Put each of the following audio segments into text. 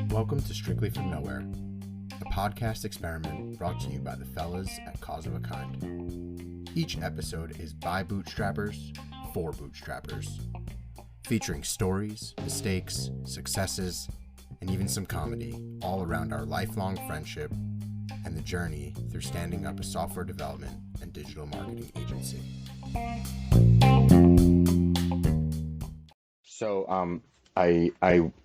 Welcome to Strictly From Nowhere, a podcast experiment brought to you by the fellas at Cause of a Kind. Each episode is by bootstrappers, for bootstrappers, featuring stories, mistakes, successes, and even some comedy all around our lifelong friendship and the journey through standing up a software development and digital marketing agency. So I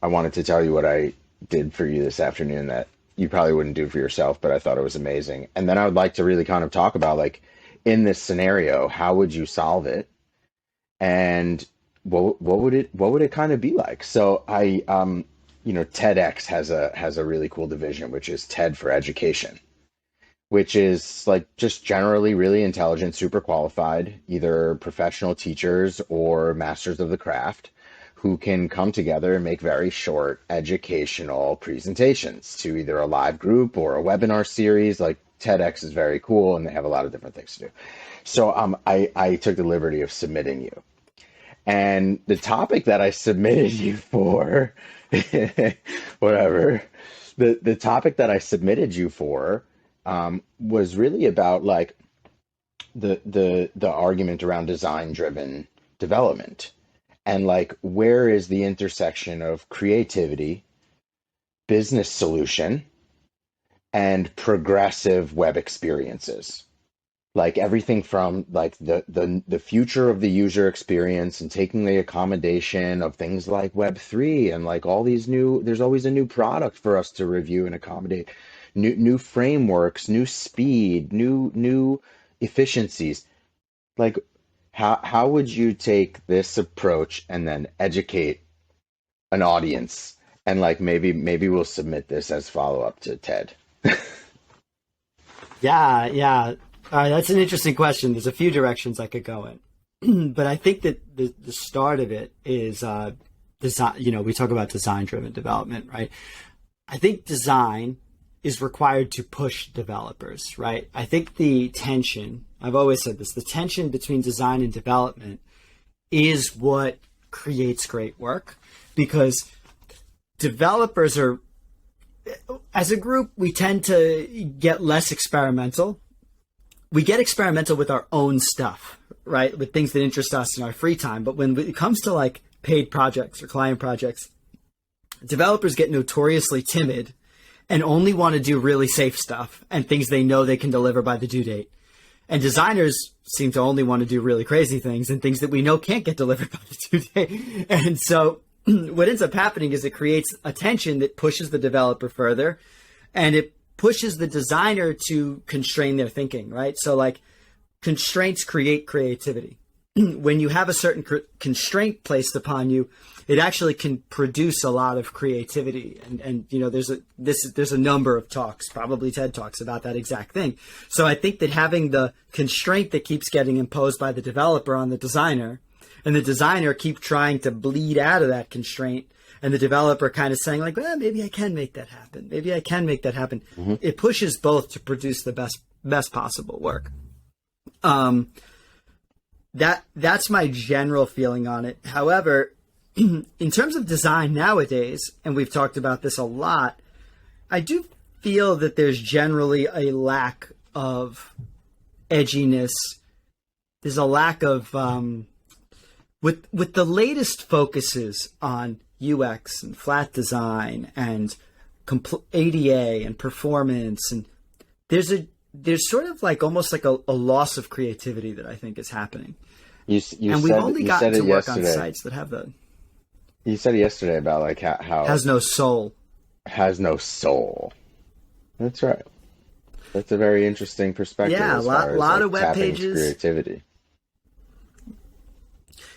wanted to tell you what I did for you this afternoon that you probably wouldn't do for yourself, but I thought it was amazing. And then I would like to really kind of talk about, like, in this scenario, how would you solve it? And what would it kind of be like? So TEDx has a really cool division, which is TED for Education, which is like just generally really intelligent, super qualified, either professional teachers or masters of the craft who can come together and make very short educational presentations to either a live group or a webinar series. Like TEDx is very cool and they have a lot of different things to do. So I took the liberty of submitting you. And the topic that I submitted you for, whatever, the topic that I submitted you for was really about like the argument around design-driven development. And like, where is the intersection of creativity, business solution, and progressive web experiences? Like everything from like the future of the user experience and taking the accommodation of things like Web3 and like all these there's always a new product for us to review and accommodate, new frameworks, new speed, new efficiencies. Like, how would you take this approach and then educate an audience? And like maybe we'll submit this as follow-up to TED. Yeah. That's an interesting question. There's a few directions I could go in, but I think that the start of it is design. We talk about design-driven development, right? I think design is required to push developers, right? I think the tension, I've always said this, the tension between design and development is what creates great work, because developers are, as a group, we tend to get less experimental. We get experimental with our own stuff, right? With things that interest us in our free time. But when it comes to like paid projects or client projects, developers get notoriously timid and only want to do really safe stuff and things they know they can deliver by the due date. And designers seem to only want to do really crazy things and things that we know can't get delivered by the due date. And so what ends up happening is it creates a tension that pushes the developer further, and it pushes the designer to constrain their thinking, right? So like constraints create creativity. When you have a certain constraint placed upon you, it actually can produce a lot of creativity. And there's a number of talks, probably TED Talks, about that exact thing. So I think that having the constraint that keeps getting imposed by the developer on the designer, and the designer keep trying to bleed out of that constraint, and the developer kind of saying like, well, maybe I can make that happen. Maybe I can make that happen. Mm-hmm. It pushes both to produce the best possible work. That's my general feeling on it. However, in terms of design nowadays, and we've talked about this a lot, I do feel that there's generally a lack of edginess. There's a lack of, with the latest focuses on UX and flat design and ADA and performance, and there's sort of like almost like a loss of creativity that I think is happening. And we've only gotten to work on sites that have that. You said it yesterday about like how has no soul. Has no soul. That's right. That's a very interesting perspective. Yeah, a lot of web pages. Creativity.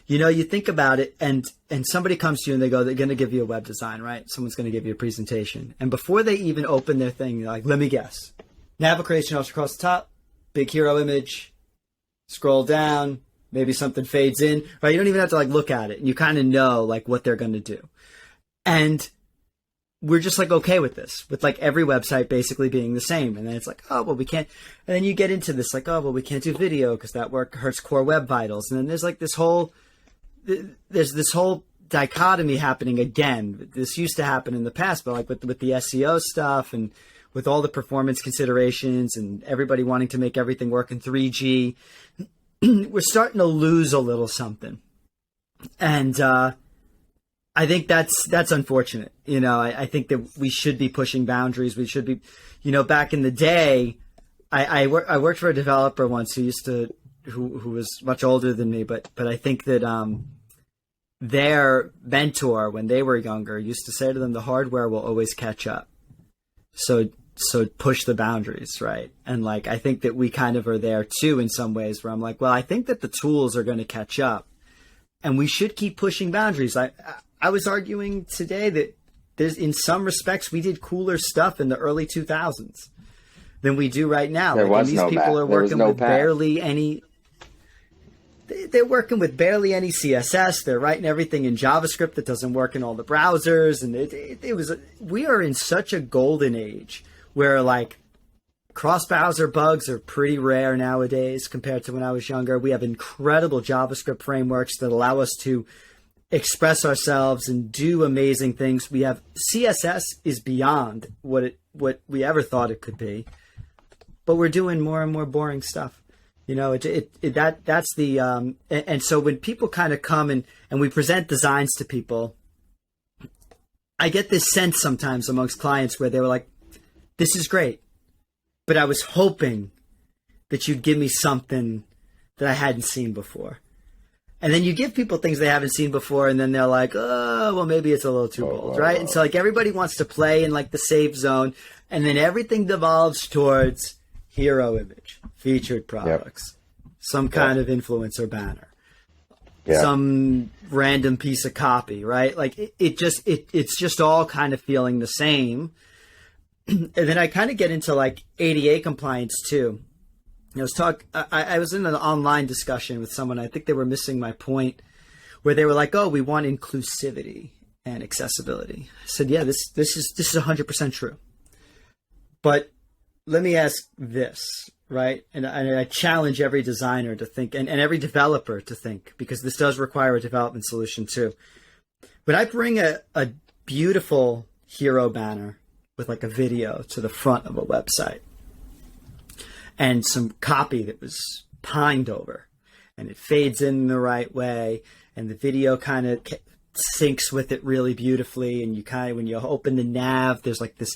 You think about it, and somebody comes to you and they go, they're going to give you a web design, right? Someone's going to give you a presentation. And before they even open their thing, they're like, let me guess. Nav creation across the top, big hero image, scroll down, maybe something fades in, right? You don't even have to like look at it. And you kind of know like what they're going to do. And we're just like, okay with this, with like every website basically being the same. And then it's like, oh, well, we can't. And then you get into this like, oh, well, we can't do video because that work hurts core web vitals. And then there's like this whole dichotomy happening again. This used to happen in the past, but like with the SEO stuff and with all the performance considerations and everybody wanting to make everything work in 3G, we're starting to lose a little something. And I think that's unfortunate. I think that we should be pushing boundaries. We should be, back in the day, I worked for a developer once who was much older than me, but I think that their mentor when they were younger used to say to them, the hardware will always catch up. So push the boundaries, right? And like, I think that we kind of are there too in some ways where I'm like, well, I think that the tools are going to catch up and we should keep pushing boundaries. I was arguing today that in some respects, we did cooler stuff in the early 2000s than we do right now. These people are working with barely any. They're working with barely any CSS. They're writing everything in JavaScript that doesn't work in all the browsers, and we are in such a golden age where like cross-browser bugs are pretty rare nowadays compared to when I was younger. We have incredible JavaScript frameworks that allow us to express ourselves and do amazing things. We have CSS is beyond what we ever thought it could be, but we're doing more and more boring stuff. That's the and so when people kind of come and we present designs to people, I get this sense sometimes amongst clients where they were like, this is great, but I was hoping that you'd give me something that I hadn't seen before. And then you give people things they haven't seen before, and then they're like, oh, well, maybe it's a little too bold, right? And so like everybody wants to play in like the safe zone, and then everything devolves towards hero image, featured products, some kind of influencer banner, some random piece of copy, right? Like it's just all kind of feeling the same. And then I kind of get into like ADA compliance too. I was in an online discussion with someone. I think they were missing my point where they were like, oh, we want inclusivity and accessibility. I said, yeah, this is 100% true. But let me ask this, right? And I challenge every designer to think and every developer to think, because this does require a development solution too. When I bring a beautiful hero banner with like a video to the front of a website and some copy that was pined over and it fades in the right way and the video kind of syncs with it really beautifully, and you kind of, when you open the nav, there's like this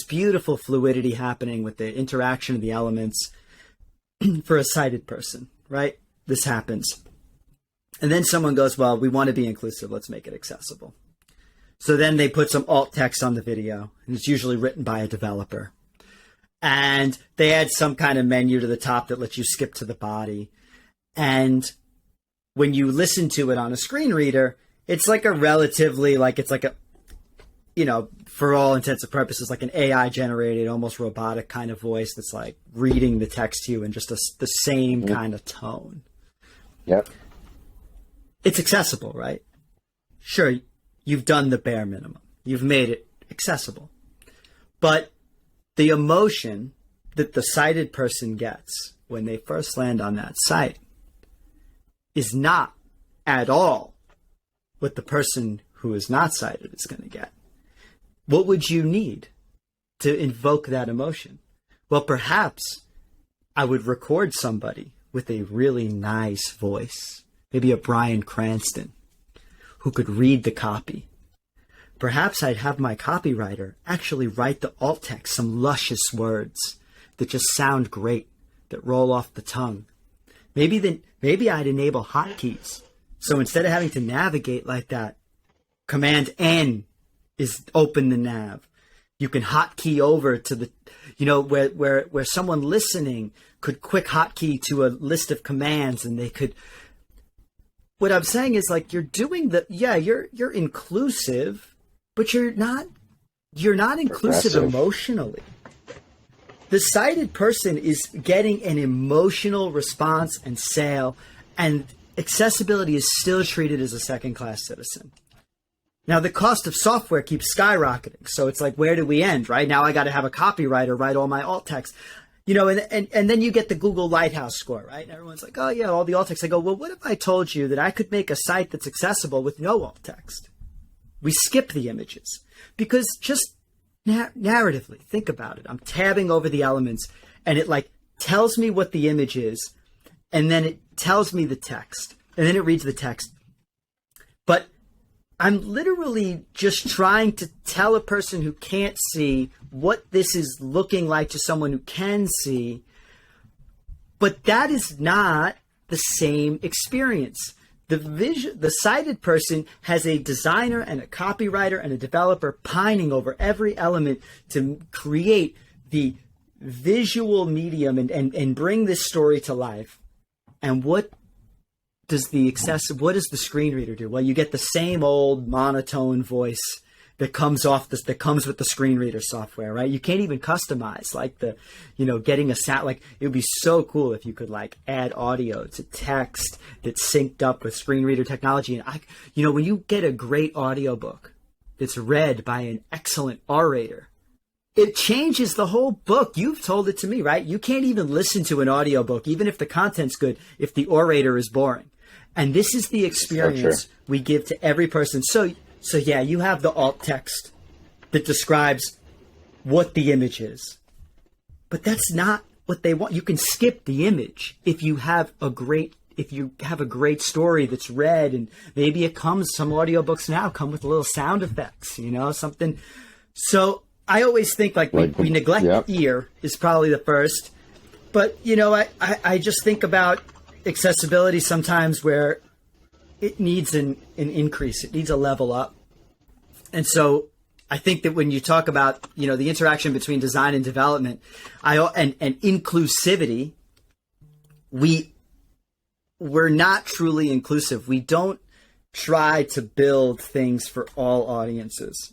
beautiful fluidity happening with the interaction of the elements for a sighted person, right? This happens. And then someone goes, well, we want to be inclusive, let's make it accessible. So then they put some alt text on the video, and it's usually written by a developer. And they add some kind of menu to the top that lets you skip to the body. And when you listen to it on a screen reader, it's like a relatively, like, it's like a, for all intents and purposes, like an AI generated, almost robotic kind of voice that's like reading the text to you in just the same kind of tone. Yep. It's accessible, right? Sure, you've done the bare minimum. You've made it accessible. But the emotion that the sighted person gets when they first land on that site is not at all what the person who is not sighted is going to get. What would you need to invoke that emotion? Well, perhaps I would record somebody with a really nice voice, maybe a Bryan Cranston, who could read the copy. Perhaps I'd have my copywriter actually write the alt text, some luscious words that just sound great, that roll off the tongue. Maybe I'd enable hotkeys. So instead of having to navigate like that, Command N is open the nav. You can hotkey over to the, where someone listening could quick hotkey to a list of commands, and they could. What I'm saying is, like, you're doing you're inclusive, but you're not inclusive emotionally. The sighted person is getting an emotional response and sale, and accessibility is still treated as a second-class citizen. Now, the cost of software keeps skyrocketing, so it's like, where do we end, right? Now I got to have a copywriter write all my alt text. and then you get the Google Lighthouse score, right? And everyone's like, oh yeah, all the alt text. I go, well, what if I told you that I could make a site that's accessible with no alt text? We skip the images because just narratively, think about it. I'm tabbing over the elements and it like tells me what the image is, and then it tells me the text, and then it reads the text. But I'm literally just trying to tell a person who can't see what this is looking like to someone who can see. But that is not the same experience. The sighted person has a designer and a copywriter and a developer pining over every element to create the visual medium and bring this story to life. And what does the screen reader do? Well, you get the same old monotone voice that comes with the screen reader software, right? You can't even customize like getting a sound. Like it would be so cool if you could like add audio to text that's synced up with screen reader technology. And when you get a great audiobook that's read by an excellent orator, it changes the whole book. You've told it to me, right? You can't even listen to an audiobook, even if the content's good, if the orator is boring. And this is the experience we give to every person. So yeah, you have the alt text that describes what the image is, but that's not what they want. You can skip the image if you have a great story that's read, and maybe some audiobooks now come with little sound effects, something. So I always think we neglect the ear is probably the first, but I just think about accessibility sometimes where it needs an increase, it needs a level up. And so I think that when you talk about, the interaction between design and development, and inclusivity, we're not truly inclusive. We don't try to build things for all audiences.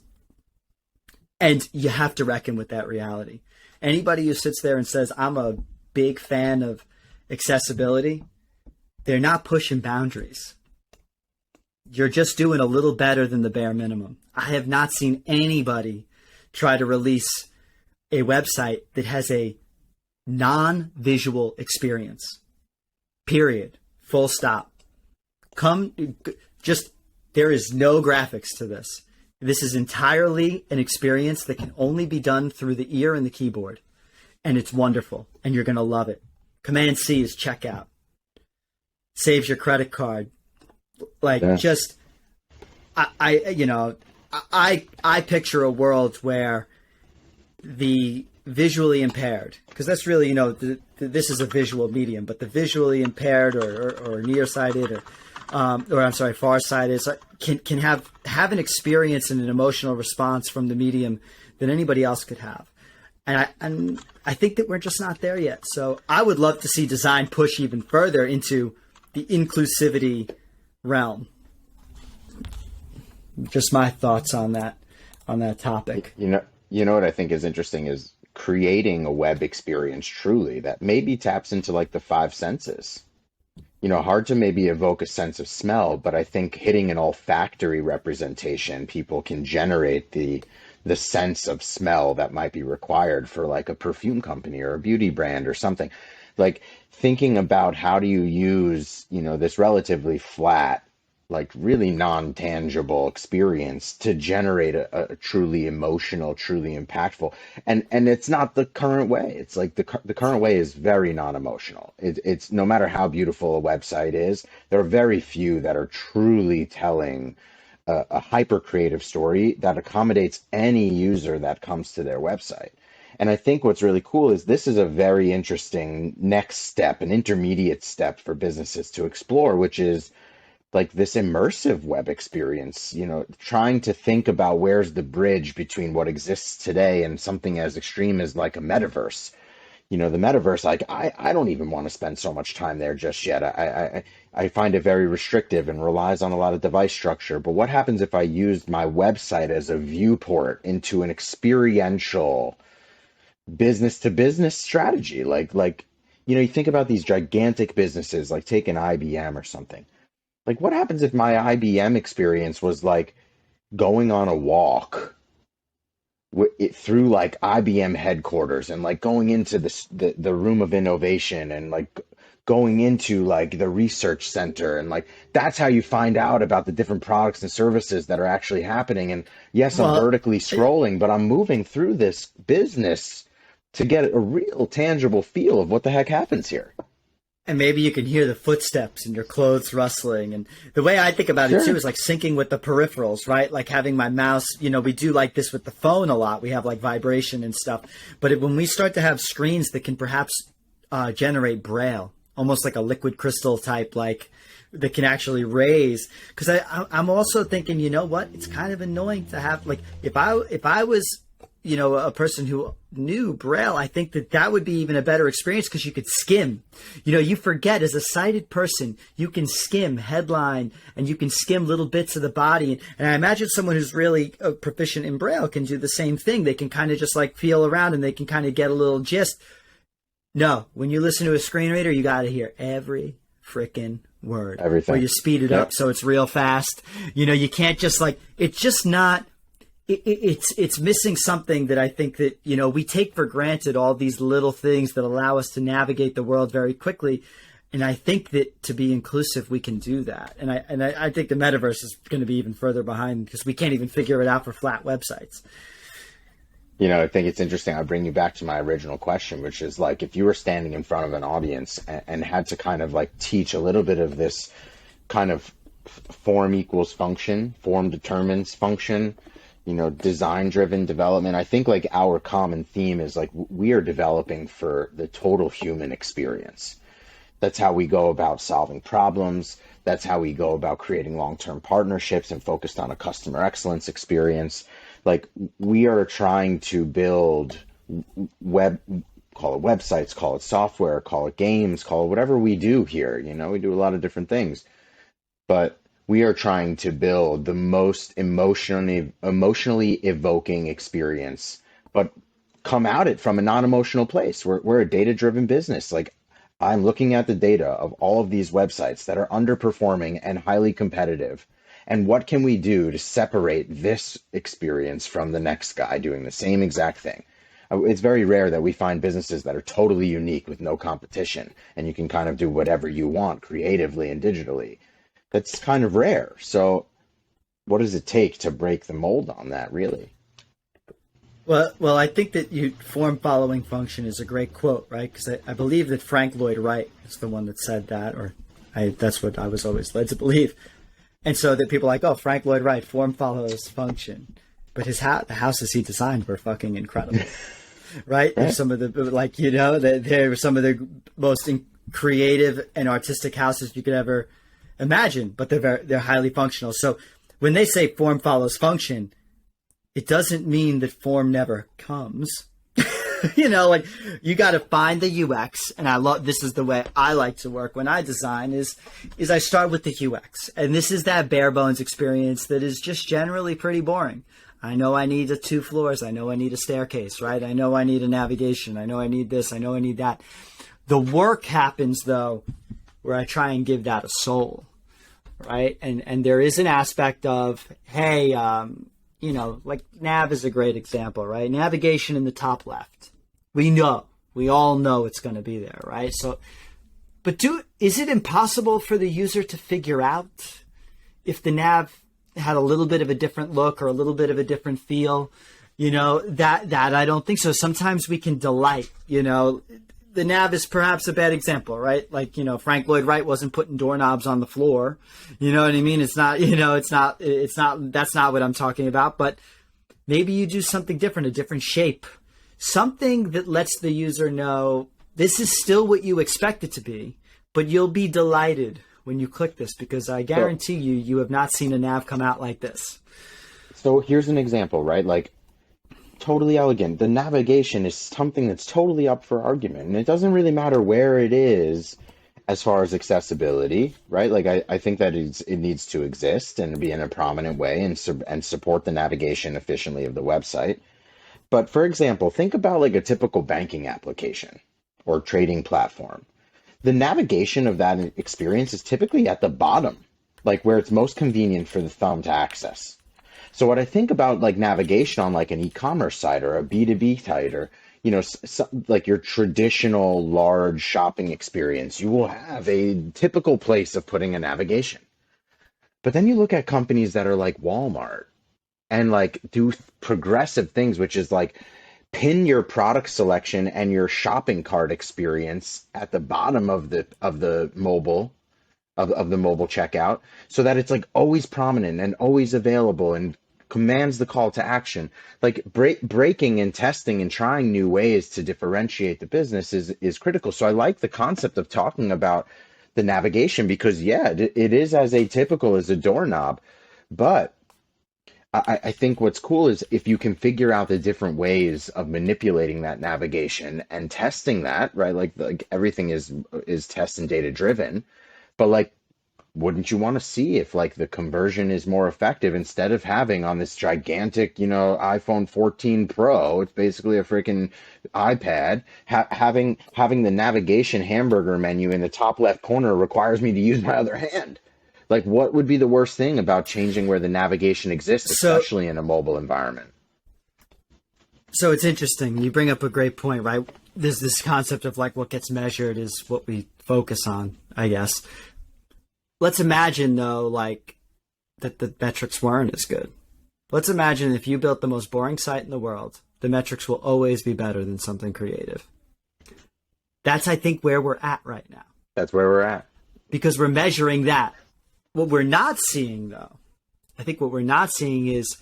And you have to reckon with that reality. Anybody who sits there and says, I'm a big fan of accessibility, they're not pushing boundaries. You're just doing a little better than the bare minimum. I have not seen anybody try to release a website that has a non-visual experience. Period. Full stop. There is no graphics to this. This is entirely an experience that can only be done through the ear and the keyboard. And it's wonderful. And you're going to love it. Command C is checkout. Saves your credit card. I picture a world where the visually impaired, because that's really, this is a visual medium, but the visually impaired or nearsighted farsighted can have an experience and an emotional response from the medium that anybody else could have. And I think that we're just not there yet. So I would love to see design push even further into the inclusivity realm. Just my thoughts on that topic. You know what I think is interesting is creating a web experience truly that maybe taps into like the five senses. Hard to maybe evoke a sense of smell, but I think hitting an olfactory representation, people can generate the sense of smell that might be required for like a perfume company or a beauty brand or something. Like thinking about how do you use, this relatively flat, like really non-tangible experience to generate a truly emotional, truly impactful. And it's not the current way. It's like the current way is very non-emotional. It's no matter how beautiful a website is, there are very few that are truly telling a hyper creative story that accommodates any user that comes to their website. And I think what's really cool is this is a very interesting next step, an intermediate step for businesses to explore, which is like this immersive web experience, trying to think about where's the bridge between what exists today and something as extreme as like a metaverse. The metaverse, like I don't even want to spend so much time there just yet. I find it very restrictive and relies on a lot of device structure. But what happens if I used my website as a viewport into an experiential business to business strategy? Like you think about these gigantic businesses, like take an IBM or something. Like, what happens if my IBM experience was like going on a walk through like IBM headquarters and like going into the room of innovation and like going into like the research center, and like that's how you find out about the different products and services that are actually happening. And yes, I'm vertically scrolling, but I'm moving through this business to get a real tangible feel of what the heck happens here. And maybe you can hear the footsteps and your clothes rustling. And the way I think about it too is like syncing with the peripherals, right? Like having my mouse, you know, we do like this with the phone a lot. We have like vibration and stuff. But when we start to have screens that can perhaps generate braille, almost like a liquid crystal type, like that can actually raise. Because I'm also thinking, you know what? It's kind of annoying to have, like, if I was, you know, a person who knew braille, I think that would be even a better experience because you could skim. You know, you forget as a sighted person, you can skim headline and you can skim little bits of the body. And I imagine someone who's really proficient in braille can do the same thing. They can kind of just like feel around and they can kind of get a little gist. No, when you listen to a screen reader, you got to hear every freaking word. Everything. Or you speed it up so it's real fast. You know, you can't just like, it's just not. It's missing something that I think that, you know, we take for granted all these little things that allow us to navigate the world very quickly. And I think that to be inclusive, we can do that. And I think the metaverse is going to be even further behind because we can't even figure it out for flat websites. You know, I think it's interesting. I bring you back to my original question, which is like, if you were standing in front of an audience and had to kind of like teach a little bit of this kind of form equals function, form determines function, you know, design-driven development. I think like our common theme is like we are developing for the total human experience. That's how we go about solving problems. That's how we go about creating long-term partnerships and focused on a customer excellence experience. Like we are trying to build call it websites, call it software, call it games, call it whatever we do here. You know, we do a lot of different things, but we are trying to build the most emotionally evoking experience, but come at it from a non-emotional place. We're a data-driven business. Like I'm looking at the data of all of these websites that are underperforming and highly competitive. And what can we do to separate this experience from the next guy doing the same exact thing? It's very rare that we find businesses that are totally unique with no competition, and you can kind of do whatever you want creatively and digitally. That's kind of rare. So what does it take to break the mold on that, really? Well, I think that form following function is a great quote, right? Because I believe that Frank Lloyd Wright is the one that said that, or that's what I was always led to believe. And so that people are like, oh, Frank Lloyd Wright, form follows function. But the houses he designed were fucking incredible, right? They're some of the, like, you know, they're some of the most creative and artistic houses you could ever imagine, but they're highly functional. So when they say form follows function, it doesn't mean that form never comes. You know, like you got to find the UX, and this is the way I like to work when I design is I start with the UX, and this is that bare bones experience that is just generally pretty boring. I know I need 2 floors. I know I need a staircase, right? I know I need a navigation. I know I need this. I know I need that. The work happens though, where I try and give that a soul, right? And there is an aspect of, hey, you know, like nav is a great example, right? Navigation in the top left. We all know it's going to be there, right? So, but is it impossible for the user to figure out if the nav had a little bit of a different look or a little bit of a different feel? You know, that I don't think so. Sometimes we can delight, you know. The nav is perhaps a bad example, right? Like, you know, Frank Lloyd Wright wasn't putting doorknobs on the floor. You know what I mean? It's not, you know, that's not what I'm talking about. But maybe you do something different, a different shape, something that lets the user know this is still what you expect it to be, but you'll be delighted when you click this because I guarantee you have not seen a nav come out like this. So here's an example, right? Like, totally elegant. The navigation is something that's totally up for argument, and it doesn't really matter where it is as far as accessibility, right? Like I think that it needs to exist and be in a prominent way and support the navigation efficiently of the website. But for example, think about like a typical banking application or trading platform. The navigation of that experience is typically at the bottom, like where it's most convenient for the thumb to access. So what I think about like navigation on like an e-commerce site or a B2B site, or like your traditional large shopping experience, you will have a typical place of putting a navigation. But then you look at companies that are like Walmart and like do progressive things, which is like pin your product selection and your shopping cart experience at the bottom of the mobile of the mobile checkout, so that it's like always prominent and always available and commands the call to action. Like breaking and testing and trying new ways to differentiate the business is critical. So I like the concept of talking about the navigation, because yeah, it is as atypical as a doorknob. But I think what's cool is if you can figure out the different ways of manipulating that navigation and testing that, right? Like everything is test and data driven. But like, wouldn't you want to see if like the conversion is more effective, instead of having on this gigantic, iPhone 14 Pro, it's basically a freaking iPad, having the navigation hamburger menu in the top left corner requires me to use my other hand. Like, what would be the worst thing about changing where the navigation exists, especially in a mobile environment? So it's interesting. You bring up a great point, right? There's this concept of like what gets measured is what we focus on, I guess. Let's imagine though, like that the metrics weren't as good. Let's imagine if you built the most boring site in the world, the metrics will always be better than something creative. That's, I think, where we're at right now. That's where we're at. Because we're measuring that. What we're not seeing though, I think what we're not seeing is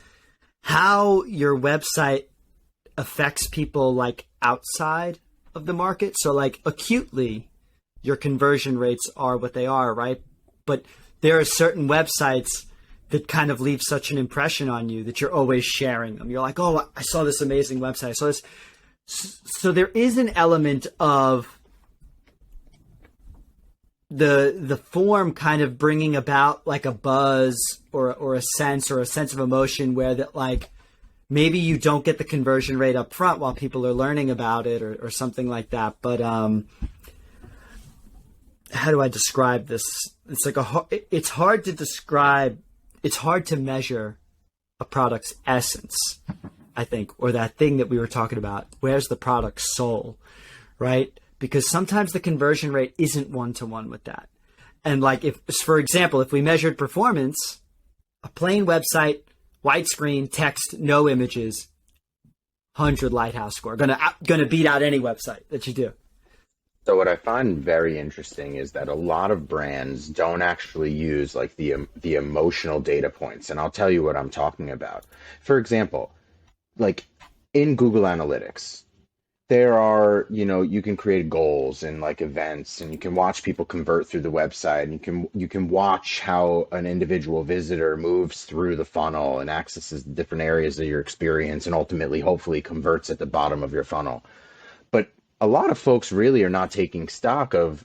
how your website affects people like outside of the market. So like acutely, your conversion rates are what they are, right? But there are certain websites that kind of leave such an impression on you that you're always sharing them. You're like, oh, I saw this amazing website. I saw this. So there is an element of the form kind of bringing about like a buzz or a sense of emotion where that like maybe you don't get the conversion rate up front while people are learning about it or something like that. But how do I describe this? It's like it's hard to describe. It's hard to measure a product's essence, I think, or that thing that we were talking about. Where's the product's soul, right? Because sometimes the conversion rate isn't one-to-one with that. And like if, for example, if we measured performance, a plain website, white screen, text, no images, 100 Lighthouse score. Gonna beat out any website that you do. So what I find very interesting is that a lot of brands don't actually use like the emotional data points, and I'll tell you what I'm talking about. For example, like in Google Analytics, there are, you can create goals and like events, and you can watch people convert through the website, and you can watch how an individual visitor moves through the funnel and accesses the different areas of your experience, and ultimately, hopefully, converts at the bottom of your funnel. But a lot of folks really are not taking stock of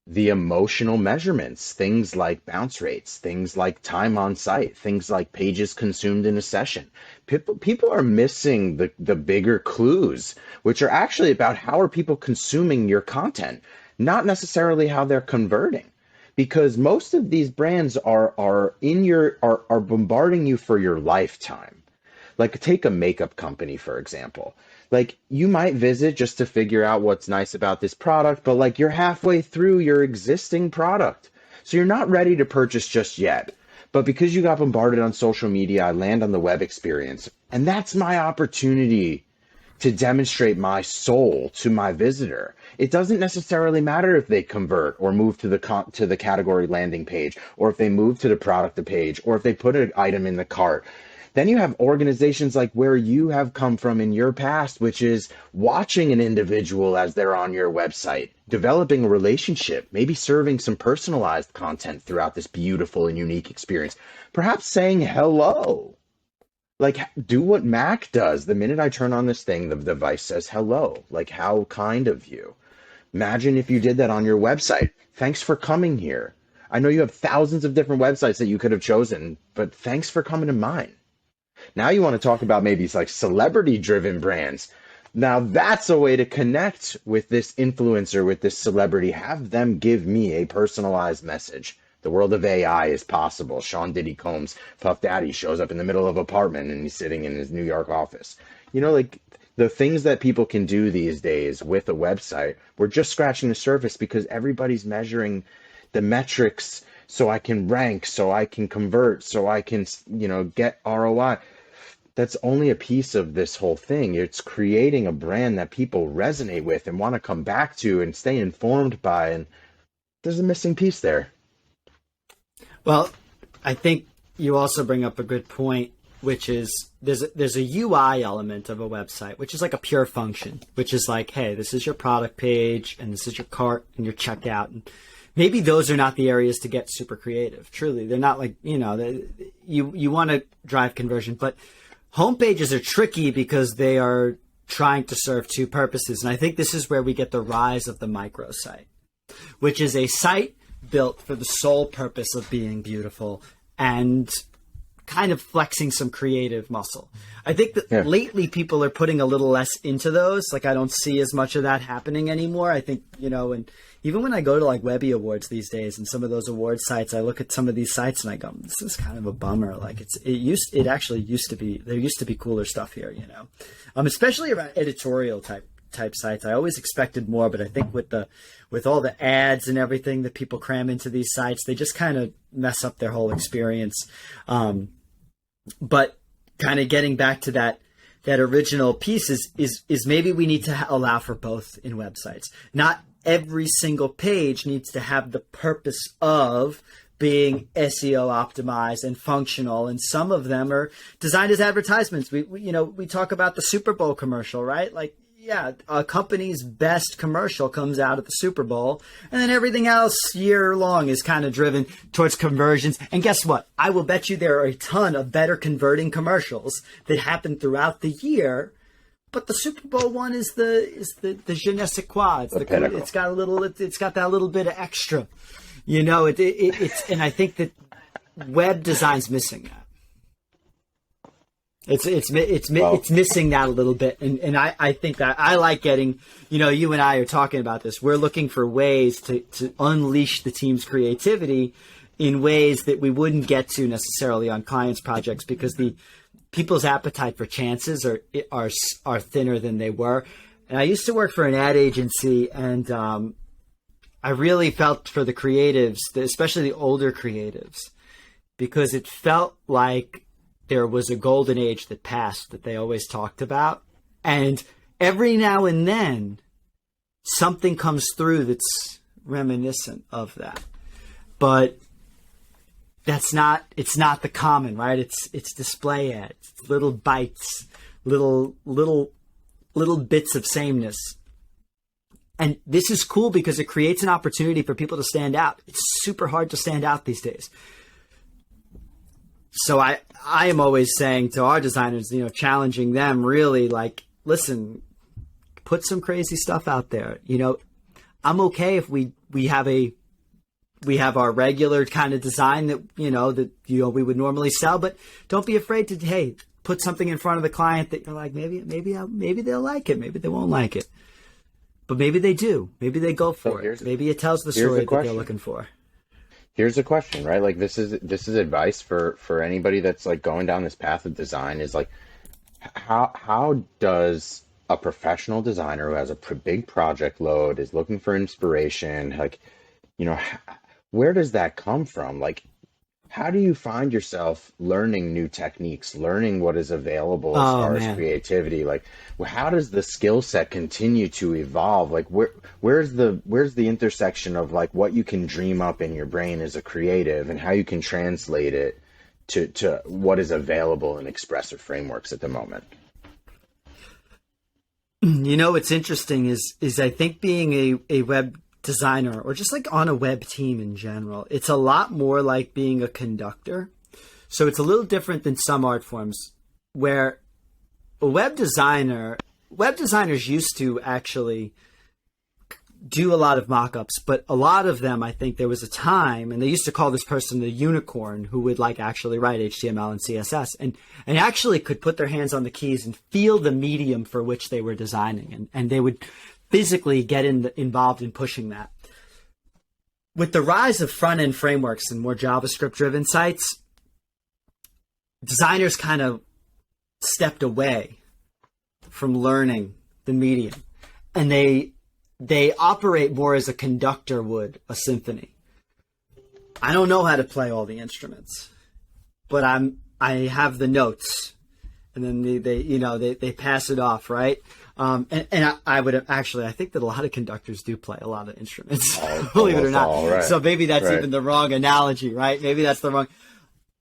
the emotional measurements, things like bounce rates, things like time on site, things like pages consumed in a session. People are missing the bigger clues, which are actually about how are people consuming your content, not necessarily how they're converting. Because most of these brands are bombarding you for your lifetime. Like take a makeup company, for example. Like you might visit just to figure out what's nice about this product, but like you're halfway through your existing product. So you're not ready to purchase just yet. But because you got bombarded on social media, I land on the web experience. And that's my opportunity to demonstrate my soul to my visitor. It doesn't necessarily matter if they convert or move to the category landing page, or if they move to the product page, or if they put an item in the cart. Then you have organizations like where you have come from in your past, which is watching an individual as they're on your website, developing a relationship, maybe serving some personalized content throughout this beautiful and unique experience, perhaps saying hello. Like, do what Mac does. The minute I turn on this thing, the device says hello. Like, how kind of you. Imagine if you did that on your website. Thanks for coming here. I know you have thousands of different websites that you could have chosen, but thanks for coming to mine. Now you want to talk about maybe it's like celebrity-driven brands. Now that's a way to connect with this influencer, with this celebrity, have them give me a personalized message. The world of AI is possible. Sean Diddy Combs, Puff Daddy, shows up in the middle of an apartment and he's sitting in his New York office. You know, like the things that people can do these days with a website, we're just scratching the surface because everybody's measuring the metrics so I can rank, so I can convert, so I can, you know, get ROI. That's only a piece of this whole thing. It's creating a brand that people resonate with and want to come back to and stay informed by. And there's a missing piece there. Well, I think you also bring up a good point, which is there's a UI element of a website, which is like a pure function, which is like, hey, this is your product page and this is your cart and your checkout. And maybe those are not the areas to get super creative. Truly, they're not like, you know, you want to drive conversion, but homepages are tricky because they are trying to serve two purposes. And I think this is where we get the rise of the microsite, which is a site built for the sole purpose of being beautiful and kind of flexing some creative muscle. I think that lately people are putting a little less into those. Like, I don't see as much of that happening anymore. I think, you know, and even when I go to like Webby Awards these days and some of those award sites, I look at some of these sites and I go, this is kind of a bummer. Like it actually used to be, there used to be cooler stuff here, you know, especially around editorial type sites. I always expected more, but I think with all the ads and everything that people cram into these sites, they just kind of mess up their whole experience. But kind of getting back to that original piece is maybe we need to allow for both in websites. Not every single page needs to have the purpose of being SEO optimized and functional, and some of them are designed as advertisements. We talk about the Super Bowl commercial, right? Like, yeah, a company's best commercial comes out at the Super Bowl, and then everything else year long is kind of driven towards conversions. And guess what? I will bet you there are a ton of better converting commercials that happen throughout the year. But the Super Bowl one is the je ne sais quoi. It's got that little bit of extra, you know. It's and I think that web design's missing that. It's missing that a little bit, and I think that I like getting, you know, you and I are talking about this. We're looking for ways to unleash the team's creativity in ways that we wouldn't get to necessarily on clients' projects, because the people's appetite for chances are thinner than they were. And I used to work for an ad agency, and I really felt for the creatives, especially the older creatives, because it felt like there was a golden age that passed that they always talked about. And every now and then something comes through that's reminiscent of that. But it's not the common, right? It's display ads, it's little bites, little bits of sameness. And this is cool because it creates an opportunity for people to stand out. It's super hard to stand out these days. So I am always saying to our designers, you know, challenging them really, like, listen, put some crazy stuff out there. You know, I'm okay if we have our regular kind of design that we would normally sell, but don't be afraid to, hey, put something in front of the client that you're like, maybe they'll like it. Maybe they won't like it, but maybe they do. Maybe they go for it. Maybe it tells the story that they're looking for. Here's a question, right? Like, this is advice for anybody that's like going down this path of design, is like, how does a professional designer who has a big project load, is looking for inspiration, like, you know, where does that come from? Like, how do you find yourself learning new techniques, learning what is available as far as creativity? Like, how does the skill set continue to evolve? Like, where's the intersection of like what you can dream up in your brain as a creative and how you can translate it to what is available in expressive frameworks at the moment? You know, what's interesting is I think being a web designer, or just like on a web team in general, it's a lot more like being a conductor. So it's a little different than some art forms where web designers used to actually do a lot of mock-ups, but a lot of them, I think there was a time, and they used to call this person the unicorn, who would like actually write HTML and CSS and actually could put their hands on the keys and feel the medium for which they were designing, and they would physically get involved in pushing that. with the rise of front-end frameworks and more JavaScript-driven sites, designers kind of stepped away from learning the medium, and they operate more as a conductor would a symphony. I don't know how to play all the instruments, but I have the notes, and then they pass it off, right? I think that a lot of conductors do play a lot of instruments, believe it or not. Right. So maybe that's right. even the wrong analogy, right? Maybe that's the wrong.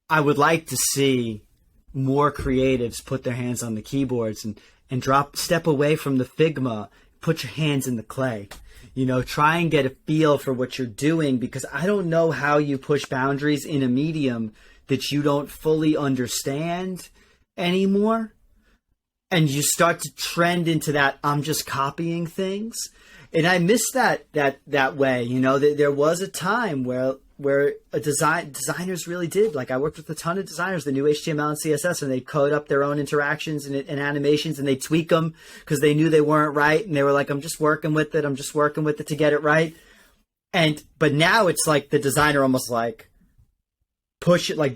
I would like to see more creatives put their hands on the keyboards and step away from the Figma, put your hands in the clay. Try and get a feel for what you're doing, because I don't know how you push boundaries in a medium that you don't fully understand anymore. And you start to trend into that I'm just copying things. And I miss that way. There was a time where designers really did. Like, I worked with a ton of designers that knew HTML and CSS, and they code up their own interactions and animations, and they tweak them because they knew they weren't right. And they were like, I'm just working with it to get it right. But now it's like the designer almost like push it, like,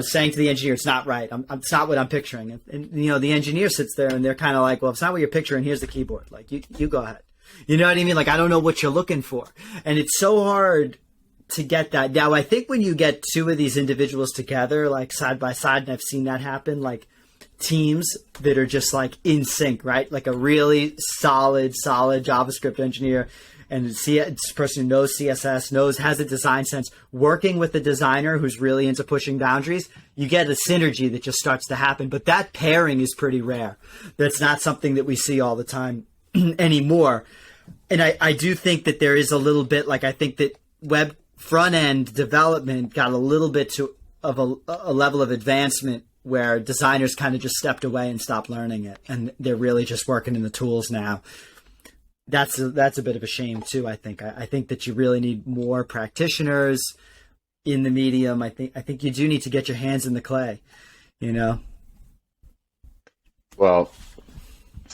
saying to the engineer, it's not right. It's not what I'm picturing. And the engineer sits there and they're kind of like, well, it's not what you're picturing. Here's the keyboard. Like, you go ahead. You know what I mean? Like, I don't know what you're looking for. And it's so hard to get that. Now, I think when you get two of these individuals together, like side by side, and I've seen that happen, like teams that are just like in sync, right? Like a really solid JavaScript engineer and this person who knows CSS, has a design sense, working with a designer who's really into pushing boundaries, you get a synergy that just starts to happen. But that pairing is pretty rare. That's not something that we see all the time anymore. And I do think that there is a little bit, like, I think that web front-end development got a little bit of a level of advancement where designers kind of just stepped away and stopped learning it. And they're really just working in the tools now. That's a bit of a shame too. I think that you really need more practitioners in the medium. I think you do need to get your hands in the clay, Well,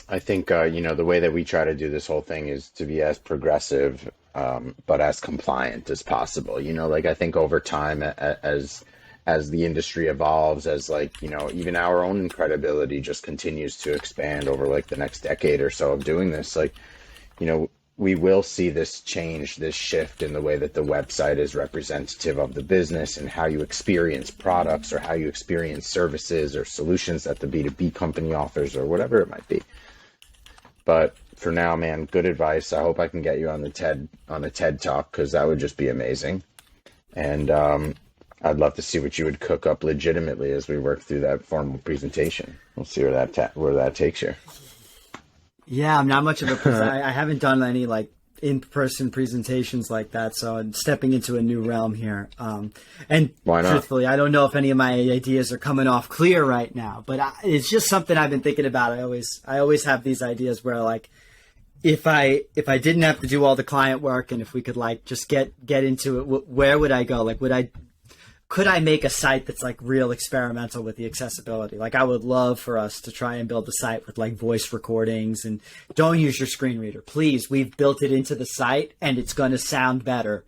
I think the way that we try to do this whole thing is to be as progressive, but as compliant as possible. I think over time, as the industry evolves, as even our own credibility just continues to expand over like the next decade or so of doing this, we will see this change, this shift in the way that the website is representative of the business and how you experience products or how you experience services or solutions that the B2B company offers or whatever it might be. But for now, man, good advice. I hope I can get you on the TED Talk, because that would just be amazing. And I'd love to see what you would cook up legitimately as we work through that formal presentation. We'll see where that takes you. Yeah, I'm not much of I haven't done any like in-person presentations like that, so I'm stepping into a new realm here. And why not? Truthfully, I don't know if any of my ideas are coming off clear right now, but it's just something I've been thinking about. I always have these ideas where, like, if I didn't have to do all the client work, and if we could like just get into it, where would I go? Like, could I make a site that's like real experimental with the accessibility? Like, I would love for us to try and build a site with like voice recordings, and don't use your screen reader, please. We've built it into the site and it's going to sound better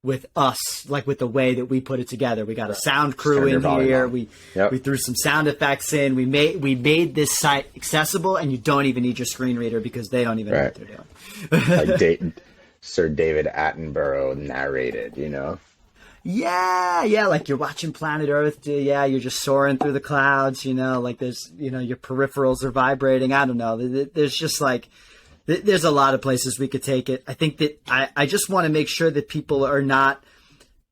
with us, like with the way that we put it together. We got a sound crew in here. We threw some sound effects in. We made this site accessible, and you don't even need your screen reader because they don't even know what they're doing. Like Sir David Attenborough narrated, Yeah, like you're watching Planet Earth. You're just soaring through the clouds, like there's, your peripherals are vibrating. I don't know. There's just like, there's a lot of places we could take it. I think that I just want to make sure that people are not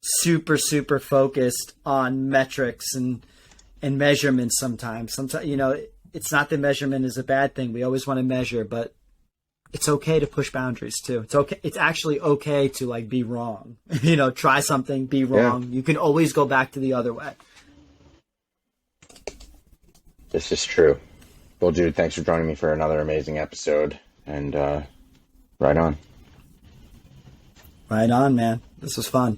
super, super focused on metrics and measurements sometimes. Sometimes, it's not that measurement is a bad thing. We always want to measure, but it's okay to push boundaries too. It's okay. It's actually okay to like be wrong. Try something, be wrong. Yeah. You can always go back to the other way. This is true. Well, dude, thanks for joining me for another amazing episode. And right on. Right on, man. This was fun.